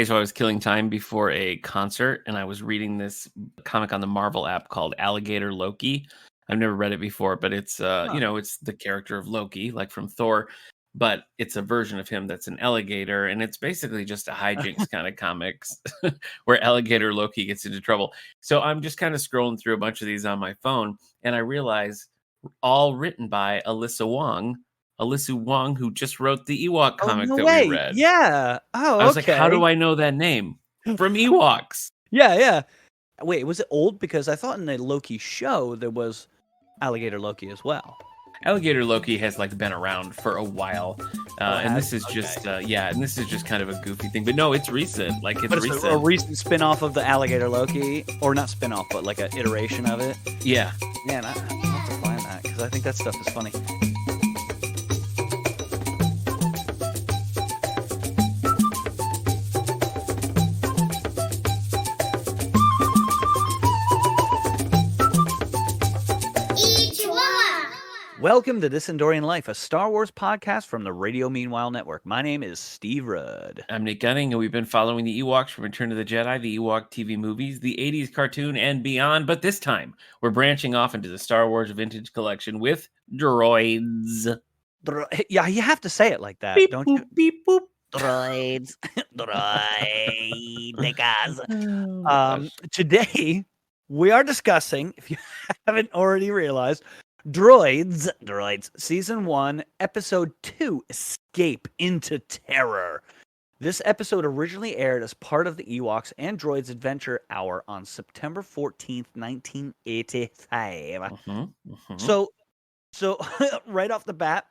Hey, so I was killing time before a concert, and I was reading this comic on the Marvel app called Alligator Loki. I've never read it before, but it's it's the character of Loki, like from Thor, but it's a version of him that's an alligator, and it's basically just a hijinks kind of comics where alligator Loki gets into trouble. So I'm just kind of scrolling through a bunch of these on my phone, and I realize all written by Alyssa Wong, who just wrote the Ewok Oh, comic no that way. we read. Yeah. I Oh, was like, how do okay. I know that name? From Ewoks. Yeah. Wait, was it old? Because I thought in the Loki show there was Alligator Loki as well. Alligator Loki has like been around for a while, and this is just and this is just kind of a goofy thing. But no, it's recent. Like it's recent. A recent spin-off of the Alligator Loki, or not spin-off, but like an iteration of it. Yeah. Man, I'll have to find that because I think that stuff is funny. Welcome to This Endorian Life, a Star Wars podcast from the Radio Meanwhile Network. My name is Steve Rudd. I'm Nick Gunning, and we've been following the Ewoks from Return of the Jedi, the Ewok TV movies, the 80s cartoon, and beyond. But this time, we're branching off into the Star Wars Vintage Collection with Droids. Yeah, you have to say it like that, beep, don't boop, you? Beep, boop. Droids. Today, we are discussing, if you haven't already realized, Droids, Season 1, Episode 2, Escape into Terror. This episode originally aired as part of the Ewoks and Droids Adventure Hour on September 14th, 1985. So right off the bat,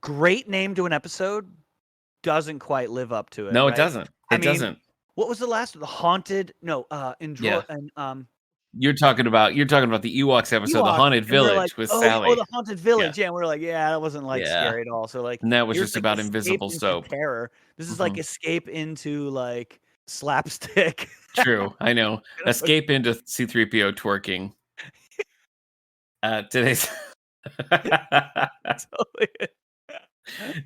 great name to an episode, doesn't quite live up to it. No, right? it doesn't. It doesn't. What was the last? The Haunted? No, You're talking about the Ewoks episode, The Haunted Village with Sally. Oh, The Haunted Village. Yeah, and we're like, that wasn't like scary at all. So like, and that was just about invisible soap. Terror. This is like escape into like slapstick. True, I know. Escape into C-3PO twerking.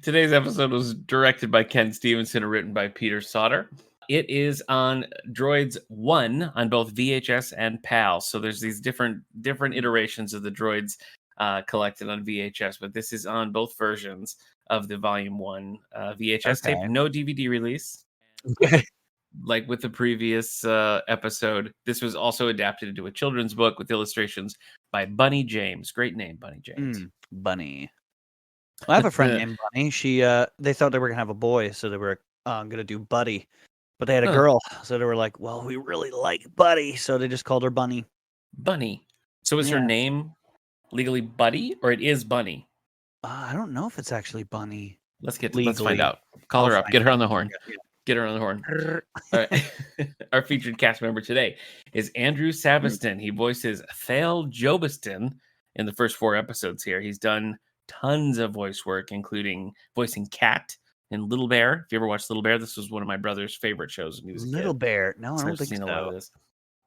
Today's episode was directed by Ken Stevenson and written by Peter Sauter. It is on Droids 1 on both VHS and PAL. So there's these different iterations of the Droids collected on VHS, but this is on both versions of the Volume 1 VHS tape. No DVD release. Okay. Like with the previous episode, this was also adapted into a children's book with illustrations by Bunny James. Great name, Bunny James. Bunny. Well, I have a friend named Bunny. They thought they were gonna have a boy, so they were gonna do Buddy, but they had a girl, so they were like, "Well, we really like Buddy," so they just called her Bunny. Bunny. So is her name legally Buddy, or it is Bunny? I don't know if it's actually Bunny. Let's find out. Call her up. Get her on the horn. Get her on the horn. All right. Our featured cast member today is Andrew Saveston. He voices Thale Jobiston in the first 4 episodes here. He's done tons of voice work, including voicing Cat in Little Bear. If you ever watched Little Bear, this was one of my brother's favorite shows when he was a kid. Little Bear? No, I don't think seen so. a lot of this.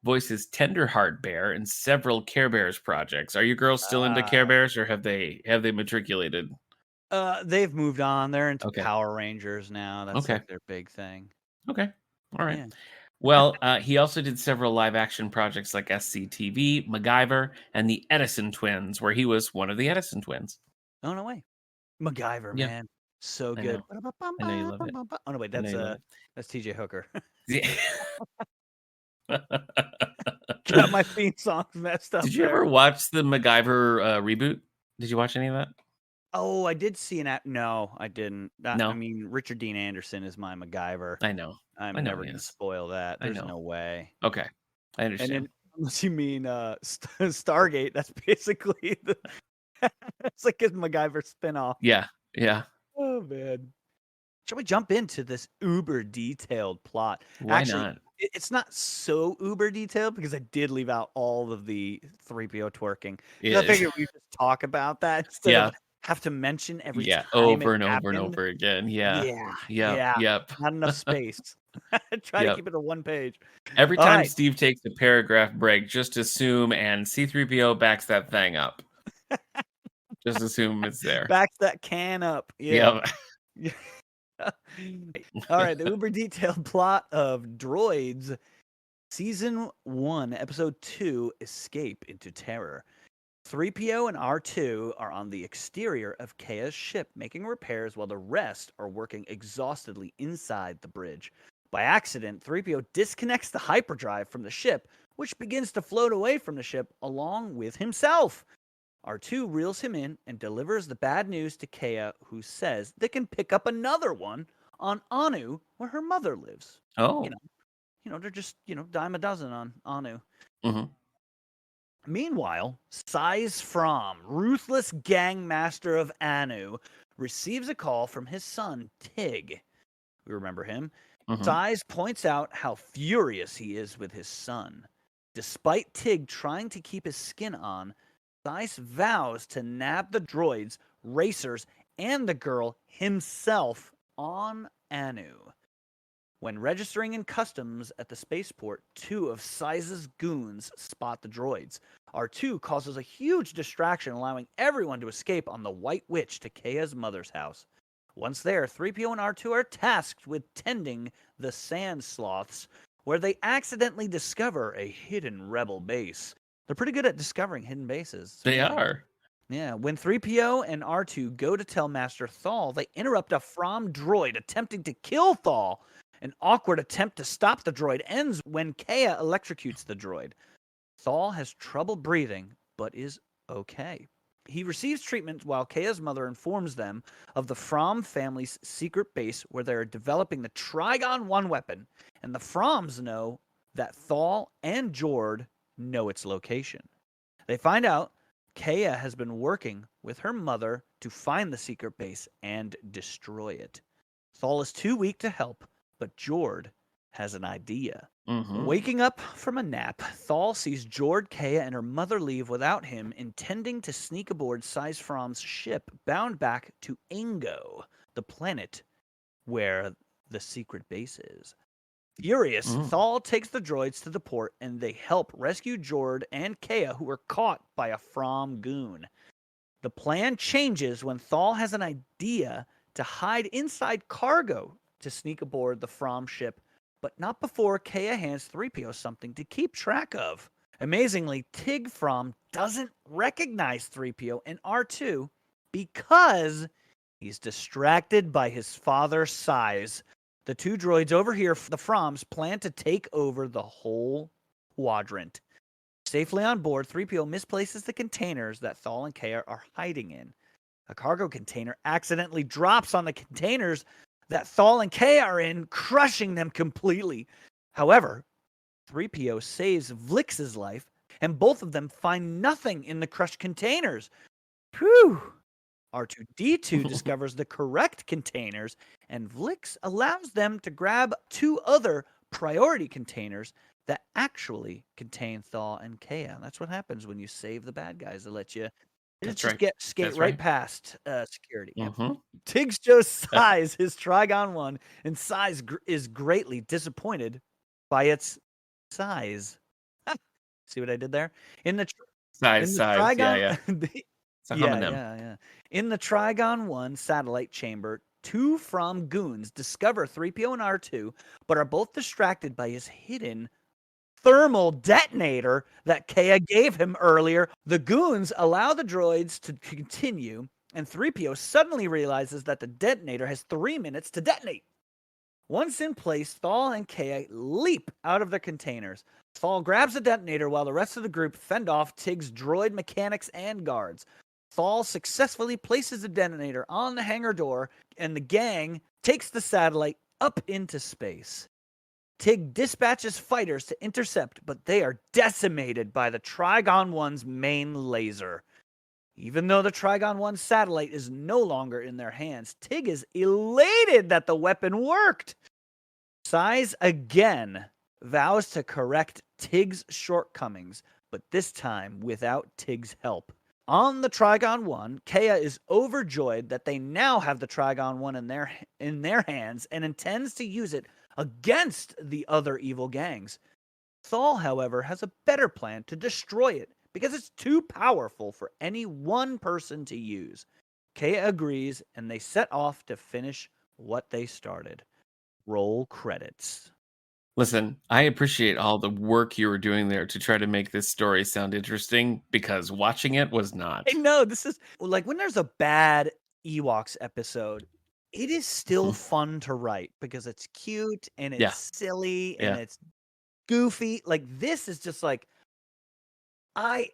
Voices Tenderheart Bear in several Care Bears projects. Are you girls still into Care Bears, or have they matriculated? They've moved on. They're into Power Rangers now. That's like their big thing. Okay. All right. Yeah. Well, he also did several live-action projects like SCTV, MacGyver, and the Edison Twins, where he was one of the Edison Twins. Oh, no way. MacGyver, man. So good. I know you love it. Oh, no, wait. That's TJ Hooker. Got my theme songs messed up. Did you ever watch the MacGyver reboot? Did you watch any of that? Oh, I did see an app. No, I didn't. No. I mean, Richard Dean Anderson is my MacGyver. I know. I'm never going to spoil that. There's no way. Okay. I understand. And then, unless you mean Stargate, that's basically it's like a MacGyver spinoff. Yeah. Oh, man. Shall we jump into this uber detailed plot? Why not? It's not so uber detailed because I did leave out all of the 3PO twerking. I figured we just talk about that instead of have to mention every time over and over and over again. Yeah. Not enough space. Try to keep it on one page. Every time Steve takes a paragraph break, just assume and C-3PO backs that thing up. Just assume it's there. Backs that can up. Yeah. All right, the uber detailed plot of Droids, Season 1, Episode 2, Escape into Terror. 3PO and R2 are on the exterior of Kaya's ship making repairs while the rest are working exhaustedly inside the bridge. By accident, 3PO disconnects the hyperdrive from the ship, which begins to float away from the ship along with himself. R2 reels him in and delivers the bad news to Kaya, who says they can pick up another one on Anu, where her mother lives. Oh. They're just, dime a dozen on Anu. Mm-hmm. Meanwhile, Size Fromm, ruthless gang master of Anu, receives a call from his son, Tig. We remember him. Mm-hmm. Size points out how furious he is with his son. Despite Tig trying to keep his skin on, Size vows to nab the droids, racers, and the girl himself on Anu. When registering in customs at the spaceport, 2 of Size's goons spot the droids. R2 causes a huge distraction, allowing everyone to escape on the White Witch to Kaya's mother's house. Once there, 3PO and R2 are tasked with tending the sand sloths, where they accidentally discover a hidden rebel base. They're pretty good at discovering hidden bases. They are. Yeah, when 3PO and R2 go to tell Master Thal, they interrupt a Fromm droid attempting to kill Thal. An awkward attempt to stop the droid ends when Kaya electrocutes the droid. Thal has trouble breathing, but is okay. He receives treatment while Kaya's mother informs them of the Fromm family's secret base where they are developing the Trigon 1 weapon, and the Fromms know that Thal and Jord know its location. They find out Kaya has been working with her mother to find the secret base and destroy it. Thal is too weak to help, but Jord has an idea. Mm-hmm. Waking up from a nap, Thal sees Jord, Kaya, and her mother leave without him, intending to sneak aboard Size Fromm's ship bound back to Ingo, the planet where the secret base is. Furious, Thal takes the droids to the port, and they help rescue Jord and Kaya, who were caught by a Fromm goon. The plan changes when Thal has an idea to hide inside cargo to sneak aboard the Fromm ship, but not before Kaya hands 3PO something to keep track of. Amazingly, Tig Fromm doesn't recognize 3PO and R2 because he's distracted by his father's Size. The 2 droids overhear the Fromms plan to take over the whole quadrant. Safely on board, 3PO misplaces the containers that Thal and Kaya are hiding in. A cargo container accidentally drops on the containers that Thal and Kaya are in, crushing them completely. However, 3PO saves Vlix's life, and both of them find nothing in the crushed containers. Whew! R2-D2 discovers the correct containers, and Vlix allows them to grab 2 other priority containers that actually contain Thal and Kaya. That's what happens when you save the bad guys. They let you skate right past security. Mm-hmm. Tig shows Size his Trigon 1, and Size is greatly disappointed by its size. See what I did there? In the size, Trigon, yeah. yeah. In the Trigon 1 satellite chamber, 2 Fromm goons discover 3PO and R2, but are both distracted by his hidden thermal detonator that Kaya gave him earlier. The goons allow the droids to continue, and 3PO suddenly realizes that the detonator has 3 minutes to detonate. Once in place, Thal and Kaya leap out of their containers. Thal grabs the detonator while the rest of the group fend off Tig's droid mechanics and guards. Thal successfully places the detonator on the hangar door, and the gang takes the satellite up into space. Tig dispatches fighters to intercept, but they are decimated by the Trigon 1's main laser. Even though the Trigon 1 satellite is no longer in their hands, Tig is elated that the weapon worked. Size again vows to correct Tig's shortcomings, but this time without Tig's help. On the Trigon 1, Kaya is overjoyed that they now have the Trigon 1 in their hands and intends to use it against the other evil gangs. Thal, however, has a better plan to destroy it because it's too powerful for any one person to use. Kaya agrees, and they set off to finish what they started. Roll credits. Listen, I appreciate all the work you were doing there to try to make this story sound interesting because watching it was I not. know this is like when there's a bad Ewoks episode, it is still Mhm. fun to write because it's cute and Yeah, it's silly and yeah, it's goofy. Like this is just like I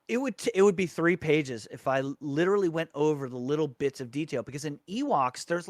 it would be 3 pages if I literally went over the little bits of detail because in Ewoks there's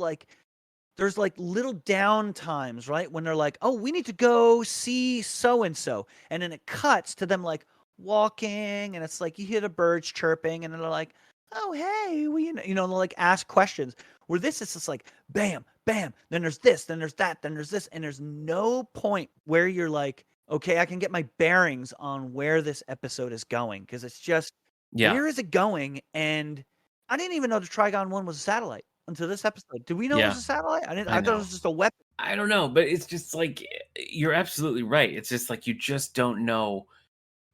little down times, right? When they're like, "Oh, we need to go see so and so." And then it cuts to them like walking and it's like you hear the birds chirping and then they're like, "Oh, hey, we they'll like ask questions." Where this is just like bam, bam, then there's this, then there's that, then there's this and there's no point where you're like, "Okay, I can get my bearings on where this episode is going" because it's just yeah, where is it going? And I didn't even know the Trigon one was a satellite until this episode. Did we know it was yeah. a satellite? I didn't. I I thought it know. was just a weapon. I don't know, but it's just like you're absolutely right. It's just like you just don't know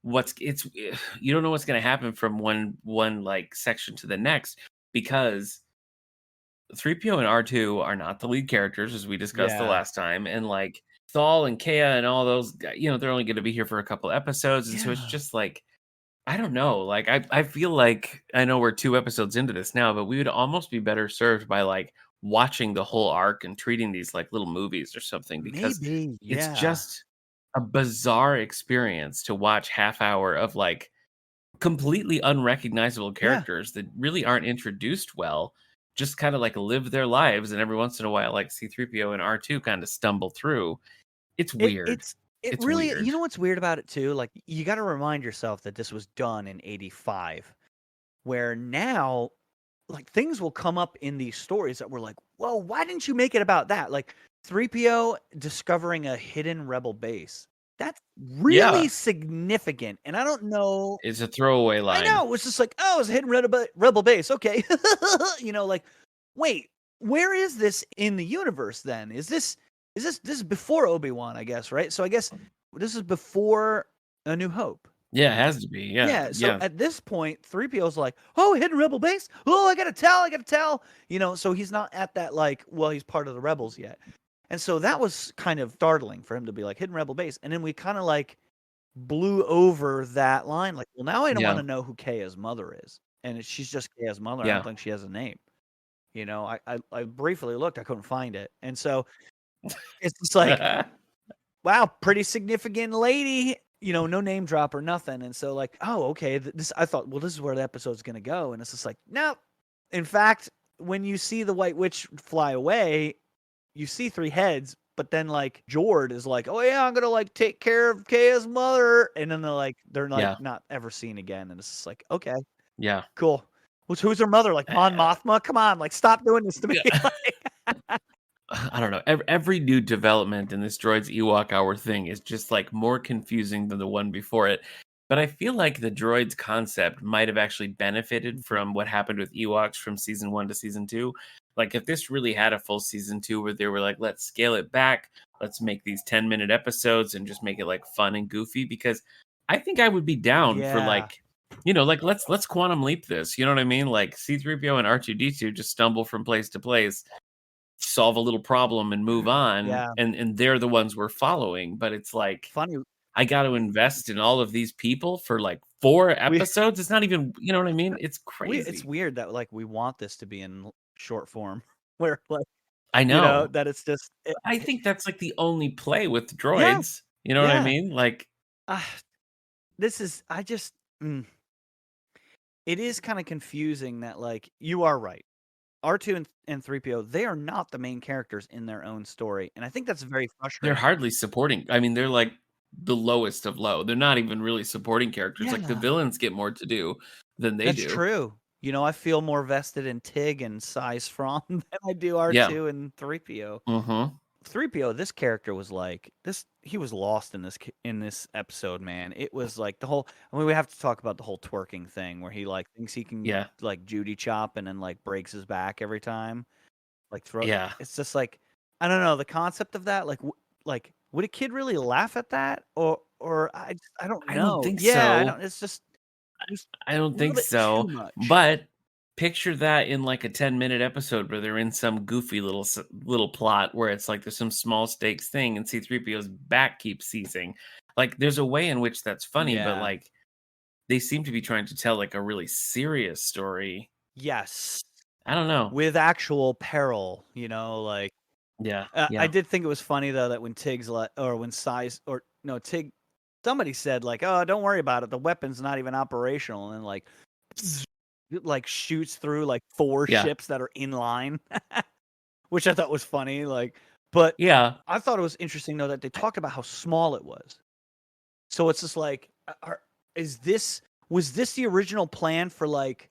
you don't know what's going to happen from one like section to the next because 3PO and R2 are not the lead characters as we discussed the Yeah. last time and like Thal and Kea and all those they're only going to be here for a couple episodes and so it's Yeah. just like I don't know. Like I feel like I know we're 2 episodes into this now, but we would almost be better served by like watching the whole arc and treating these like little movies or something because Maybe. it's Yeah. just a bizarre experience to watch half hour of like completely unrecognizable Yeah. characters that really aren't introduced well, just kind of like live their lives and every once in a while like C3PO and R2 kind of stumble through. It's It weird. it's it It's really. weird. You know what's weird about it too? Like you got to remind yourself that this was done in '85, where now like things will come up in these stories that were like, whoa, why didn't you make it about that? Like 3PO discovering a hidden rebel base. That's really Yeah, significant. And I don't know. it's a throwaway I line. know. It was just like, oh, it's a hidden rebel base. Okay. Like, wait, where is this in the universe then? This is before Obi-Wan, I guess, right? So I guess this is before A New Hope. Yeah, it has to be. Yeah, Yeah, so yeah. at this point, 3PO's like, "Oh, hidden rebel base. Oh, I gotta tell." So he's not at that like, well, he's part of the rebels yet. And so that was kind of startling for him to be like hidden rebel base. And then we kind of like blew over that line like, well, now I don't want Yeah, to know who Kaya's mother is. And she's just Kaya's mother. I don't yeah. think she has a name. I briefly looked, I couldn't find it. And so it's just like, wow, pretty significant lady. No name drop or nothing. And so like, oh, okay. This I thought, well, this is where the episode's gonna go. And it's just like, no. In fact, when you see the White Witch fly away, you see 3 heads, but then like Jord is like, oh yeah, I'm gonna like take care of Kaya's mother. And then they're like Yeah, not ever seen again. And it's just like, okay, yeah. cool. Who's her mother? Like Mon Mothma? Come on, like stop doing this to me. Yeah. Like, I don't know. Every new development in this Droids Ewok Hour thing is just like more confusing than the one before it. But I feel like the droids concept might have actually benefited from what happened with Ewoks from season 1 to season 2. Like if this really had a full season 2 where they were like, let's scale it back, let's make these 10-minute episodes and just make it like fun and goofy because I think I would be down for yeah. like like let's quantum leap this. You know what I mean? Like C3PO and R2D2 just stumble from place to place, solve a little problem and move on, Yeah. and they're the ones we're following, but it's like Funny. I got to invest in all of these people for like 4 We episodes. It's not even, you know what I mean? It's it's crazy. weird that like we want this to be in short form where like I know. that it's just I think that's like the only play with yeah, droids. You know what I yeah. mean? Like, Uh, this is I just it is kind of confusing that like you are right. R2 and 3PO, they are not the main characters in their own story. And I think that's very they're frustrating. hardly supporting. I mean, they're like the lowest of low. They're not even really supporting characters. Like the Yeah, villains get more to do than they that's do. true. I feel more vested in Tig and Size Fromm than I do Yeah. R2 and 3PO. Mhm. 3PO, this character was like this. He was lost in this episode, man. It was like the whole. I mean, we have to talk about the whole twerking thing where he like thinks he can Yeah. like Judy chop and then like breaks his back every time. Like throw. Yeah. It's just like I don't know the concept of that. Like would a kid really laugh at that or I don't I don't know. think Yeah, I so. don't. It's just I don't a little think bit too so. much. But picture that in like a 10-minute episode where they're in some goofy little plot where it's like there's some small stakes thing and C3PO's back keeps seizing. Like there's a way in which that's funny, but Yeah. like they seem to be trying to tell like a really serious story. Yes. I don't know. With actual peril, like Yeah, I yeah, did think it was funny though that when Tiggs or when Size or no Tig, somebody said like, "Oh, don't worry about it. The weapon's not even operational," and like, it like shoots through like four yeah, ships that are in line, which I thought was funny. Like, but yeah. I thought it was interesting though that they talked about how small it was. So it's just like, was this the original plan for like?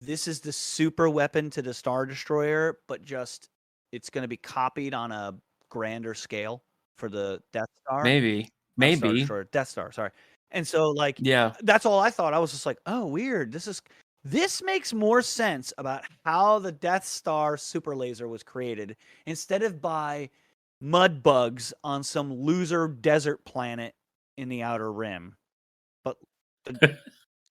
This is the super weapon to the Star Destroyer, but just it's going to be copied on a grander scale for the Death Star. Maybe, Not Star maybe. Destroyer, Death Star, sorry. And so like Yeah, that's all I thought. I was just like, "Oh, weird. This makes more sense about how the Death Star super laser was created instead of by mud bugs on some loser desert planet in the Outer Rim." But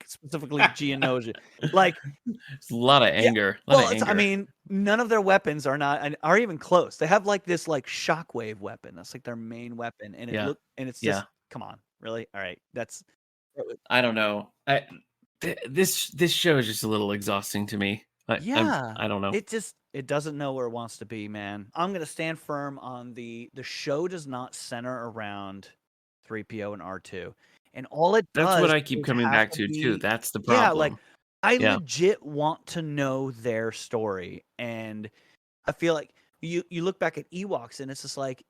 specifically Geonosia. Like it's a lot of yeah. anger, a lot of Well, I anger. mean, none of their weapons are even close. They have like this like shockwave weapon. That's like their main weapon, and Yeah, it's yeah. just come on, really? All right, I don't know. This show is just a little exhausting to me. yeah. I don't know. It doesn't know where it wants to be, man. I'm gonna stand firm on the show does not center around 3PO and R2, and all it That's what does I keep is coming have back to to too. be That's the yeah. Like problem. I Yeah, legit want to know their story, and I feel like you look back at Ewoks and it's just like,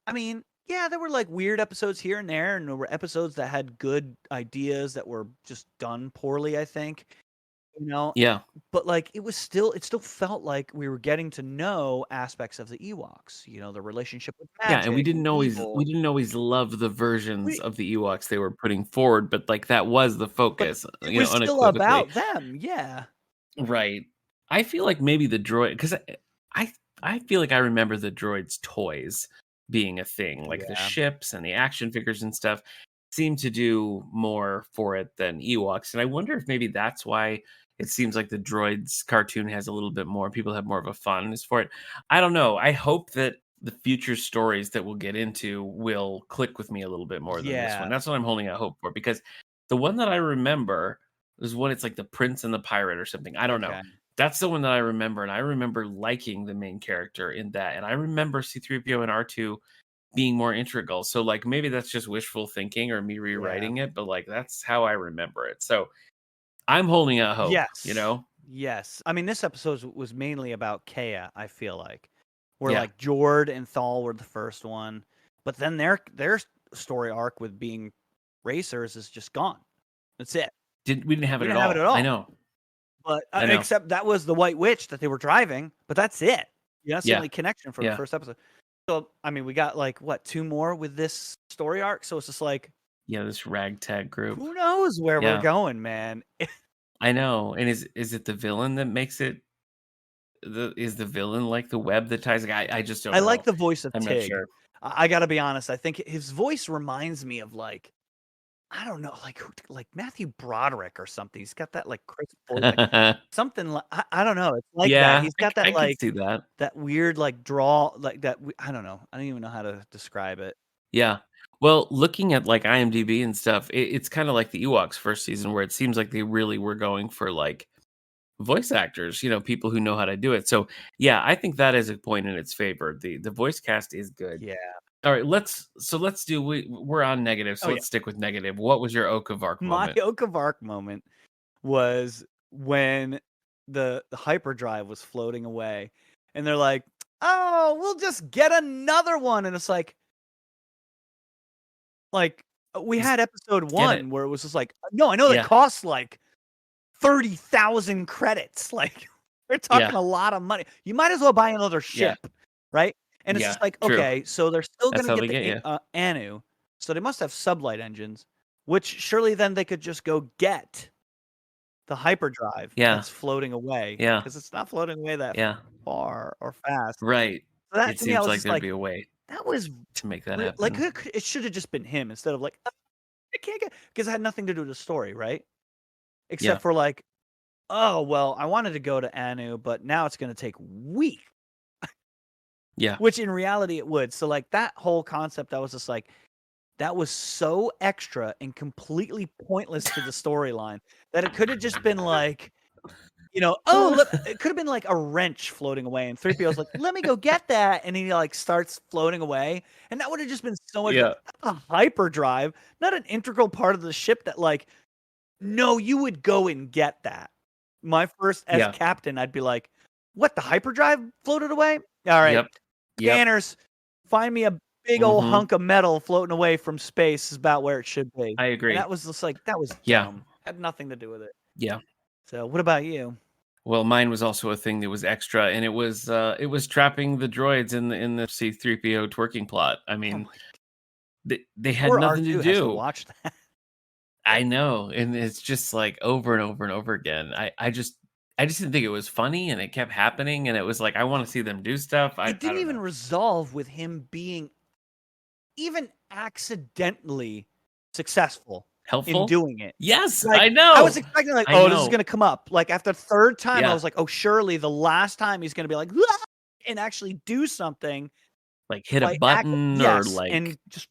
I mean, yeah, there were like weird episodes here and there, and there were episodes that had good ideas that were just done poorly, I think, you know. yeah, But like it still felt like we were getting to know aspects of the Ewoks, the relationship with yeah. And magic and we evil. didn't always love the versions We, of the Ewoks they were putting forward, but like that was the but focus, it was still unequivocally. about them, yeah. Right. I feel like maybe the droid because I I feel like I remember the droids toys being a thing, like the Yeah, ships and the action figures and stuff seem to do more for it than Ewoks. And I wonder if maybe that's why it seems like the droids cartoon has a little bit more people have more of a fondness for it. I don't know. I hope that the future stories that we'll get into will click with me a little bit more than this one. yeah, That's what I'm holding out hope for because the one that I remember is when it's like the prince and the pirate or something. I don't know. okay, That's the one that I remember, and I remember liking the main character in that, and I remember C-3PO and R2 being more integral. So, like, maybe that's just wishful thinking or me yeah. rewriting it, but like that's how I remember it. So I'm holding out hope, you Yes. know? Yes. I mean, this episode was mainly about Kea, I feel like. Where Yeah. like Jord and Thal were the first one, but then their story arc with being racers is just gone. That's it. We didn't have We it at didn't have it all. at I all. know. But I know. except that was the White Witch that they were driving, but that's it. That's the Yeah. only connection for the Yeah. first episode. So, I mean, we got like what, two more with this story arc, so it's just like Yeah, this ragtag group. who knows where we're Yeah. going, man. I know. And is it the villain that makes it is the villain like the web that ties I just don't I like know. the voice of I'm not Tig. sure. I gotta be honest. I think his voice reminds me of like I don't know, like Matthew Broderick or something. He's got that like crisp voice, like something like I don't know. It's like that. Yeah, He's got I that could like see that. that weird like draw like that. I don't know. I don't even know how to describe it. Yeah. Well, looking at like IMDb and stuff, it's kind of like the Ewoks first season, where it seems like they really were going for like voice actors, people who know how to do it. So yeah, I think that is a point in its favor. The voice cast is good. Yeah. All right, let's do we're on negative, Oh so yeah. let's stick with negative. What was your Oak of Arc My moment? Oak of Arc moment was when the hyperdrive was floating away, and they're like, "Oh, we'll just get another one," and it's like, we Just had episode get it. 1 where it was just like, "No, I know they Yeah. cost, like, 30,000 credits." Like, we're Yeah. talking a lot of money. You might as well buy another Yeah. ship, right? And it's Yeah. just like, True. okay, so they're still That's gonna how get they the get you. Anu, so they must have sublight engines, which surely then they could just go get the hyperdrive Yeah. that's floating away Yeah. because it's not floating away that Yeah. far or fast. Right. So that It to me, I seems was like just there'd like, be a way that was to make that real like, happen. it should have just been him instead of like, I can't get because it had nothing to do with the story, right? Yeah. Except for like oh, well, I wanted to go to Anu, but now it's gonna take weeks, Yeah. which in reality it would. So, like, that whole concept, I was just like, that was so extra and completely pointless to the storyline that it could have just been like, oh, look, it could have been like a wrench floating away, and 3PO's like, "Let me go get that," and he like starts floating away, and that would have just been so much Yeah. a hyperdrive, not an integral part of the ship that like, no, you would go and get that. My first as Yeah. captain, I'd be like, "What? The hyperdrive floated away? All right, Yep. Yep. scanners, find me a big old Mhm. hunk of metal floating away from space is about where it should be." I And agree. that was just like that was Yeah. dumb. Had nothing to do with it. Yeah. So, what about you? Well, mine was also a thing that was extra, and it was trapping the droids in the C-3PO twerking plot. I Oh mean, my they had poor nothing to R2 has to do. watch that. I know, and it's just like over and over and over again. I just didn't think it was funny, and it kept happening, and it was like I want to see them do stuff. It I didn't don't even know. resolve with him being even accidentally successful in Helpful? doing it. Yes, Like, I I was know. expecting like, I "Oh, this is know. gonna come up." Like, after the 3rd time, I Yeah, was like, "Oh, surely the last time he's gonna be like, 'Ah!' and actually do something like hit a by button or yes, like and just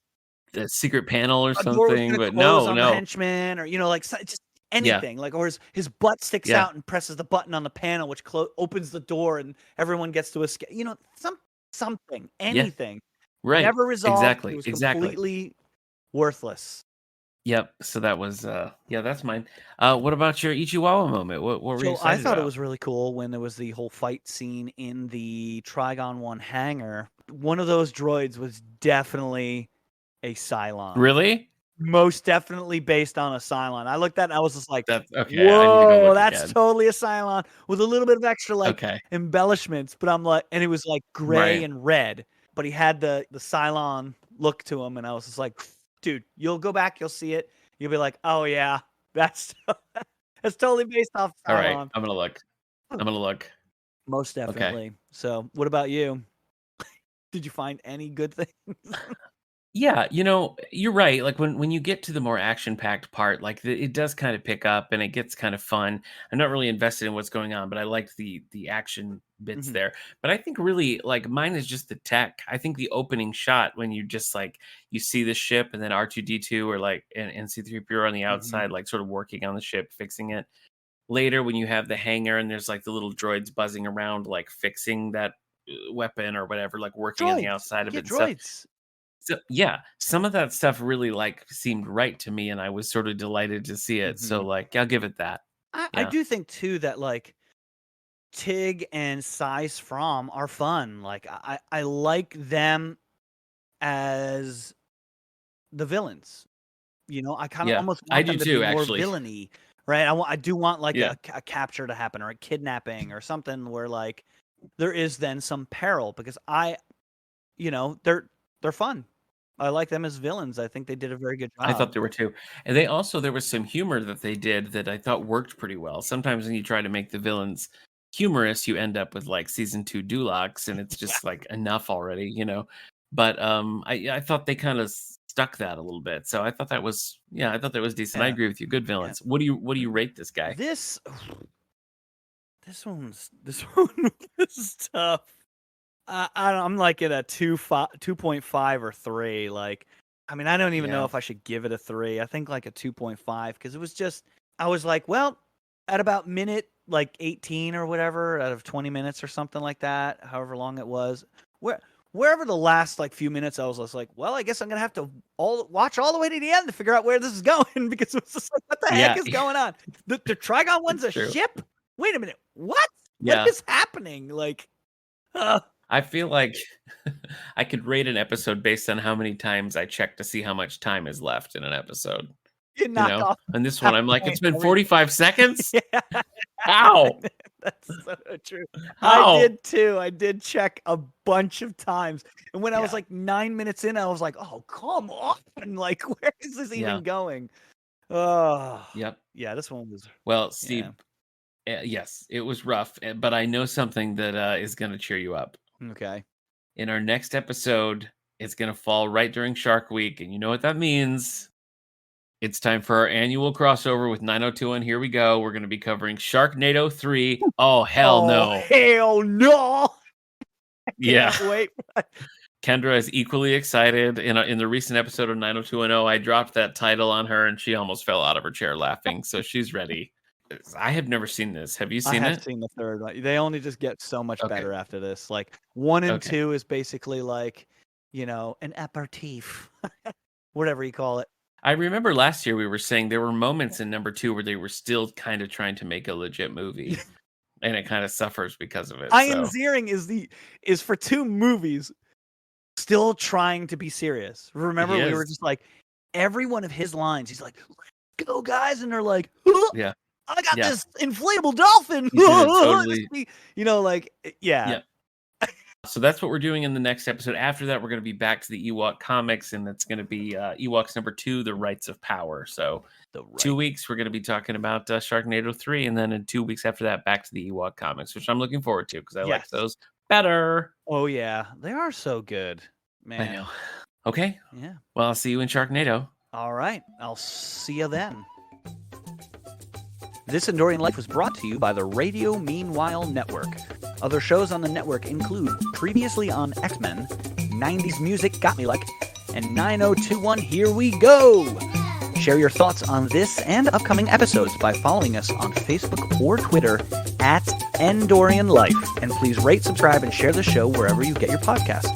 the secret panel or a door was something, gonna but close no, on the no. henchman or, like, just Yeah, anything, like, or his butt sticks yeah, out and presses the button on the panel, which opens the door and everyone gets to escape, something, yeah. anything. Right. Never resolved, it Exactly, was exactly. completely worthless. Yep, so that was, yeah, that's mine. What about your Ichiwawa moment? What were you So, I excited thought it about? was really cool when there was the whole fight scene in the Trigon 1 hangar. One of those droids was definitely a Cylon. Really? Most definitely based on a Cylon. I looked at it and I was just like, That's okay, I need to go "Whoa, look that's again. totally a Cylon," with a little bit of extra, like, Okay. embellishments, but I'm like and it was, like, gray Right. and red, but he had the Cylon look to him, and I was just like, "Dude, you'll go back, you'll see it, you'll be like, 'Oh, yeah, that's that's totally based off Alright, Cylon.'" I'm gonna look. I'm gonna look. Most Okay. definitely. So, what about you? Did you find any good things? Yeah, you're right. Like when you get to the more action-packed part, like it does kind of pick up and it gets kind of fun. I'm not really invested in what's going on, but I liked the action bits Mhm, there. But I think really like mine is just the tech. I think the opening shot when you just like you see the ship and then R2D2 or like and C3PO on the mhm. outside, like sort of working on the ship, fixing it. Later, when you have the hangar and there's like the little droids buzzing around, like fixing that weapon or whatever, like working on the Droids! outside of Yeah, it and stuff droids. so yeah, some of that stuff really, like, seemed right to me, and I was sort of delighted to see it, so, Mhm. like, I'll give it that. I Yeah. do think too that, like, Tig and Size From are fun, like, I like them as the villains, I kinda Yeah. almost I want do them to be too, more actually. villainy, right? I do want, like, Yeah. a capture to happen or a kidnapping or something where, like, there is then some peril because they're fun. I like them as villains. I think they did a very good I job. thought there were 2. And they also there was some humor that they did that I thought worked pretty well. Sometimes when you try to make the villains humorous, you end up with, like, season 2 Dulux, and it's Yeah. just, like, enough already, you know? But, I thought they kinda stuck that a little bit, so I thought that was yeah, I thought that was decent. I Yeah, agree with you, good yeah. villains. What do you rate this guy? This this one is tough. I'm like at a 2.5 or 3. Like, I mean, I don't even know Yeah. if I should give it a 3. I think like a 2.5 because it was just I was like, well, at about minute like 18 or whatever out of 20 minutes or something like that, however long it was. Where wherever the last like few minutes, I was just like, well, I guess I'm gonna have to all watch all the way to the end to figure out where this is going because it was just like, what the heck Yeah, is going on? The Trigon one's it's a true. ship. Wait a minute, what? What Yeah. is happening? Like, uh, I feel like I could rate an episode based on how many times I check to see how much time is left in an episode, you you knock know? off And this one, half I'm like, point "It's been every 45 seconds? yeah, How? that's so true. I How?" did too. I did check a bunch of times, and when I was Yeah, like 9 minutes in, I was like, "Oh, come on! Like, where is this even yeah, going?" Oh, yep. yeah, this one was Well, yeah. Steve, yes, it was rough, but I know something that, is gonna cheer you up. Okay. In our next episode, it's gonna fall right during Shark Week, and you know what that means. It's time for our annual crossover with 90210. Here we go. We're going to be covering Sharknado 3. Oh, hell no. Hell no. Yeah. Can't wait. Kendra is equally excited. In the recent episode of 90210, I dropped that title on her and she almost fell out of her chair laughing. So she's ready. I have never seen this. Have you seen I it? have seen the third one. They only just get so much Okay. better after this. Like 1 and Okay. 2 is basically like, you know, an aperitif, whatever you call it. I remember last year we were saying there were moments in number 2 where they were still kind of trying to make a legit movie, and it kind of suffers because of it. Ian So Ziering is for 2 movies still trying to be serious. Remember, He we were is. just like, every one of his lines, he's like, "Let's go, guys," and they're like, "Huh, yeah, I got Yeah. this inflatable dolphin." He did it totally. You know, like, yeah. Yeah. So that's what we're doing in the next episode. After that, we're going to be back to the Ewok comics, and it's going to be Ewoks number 2, The Rights of Power. So 2 weeks, we're going to be talking about Sharknado 3, and then in 2 weeks after that, back to the Ewok comics, which I'm looking forward to because I like those better. Oh, yeah. They are so good, man. I know. Okay. Yeah. Well, I'll see you in Sharknado. All right. I'll see you then. This Endorian Life was brought to you by the Radio Meanwhile Network. Other shows on the network include Previously on X-Men, 90s Music Got Me Like, and 9021 Here We Go! Share your thoughts on this and upcoming episodes by following us on Facebook or Twitter @Endorian Life. And please rate, subscribe, and share the show wherever you get your podcasts.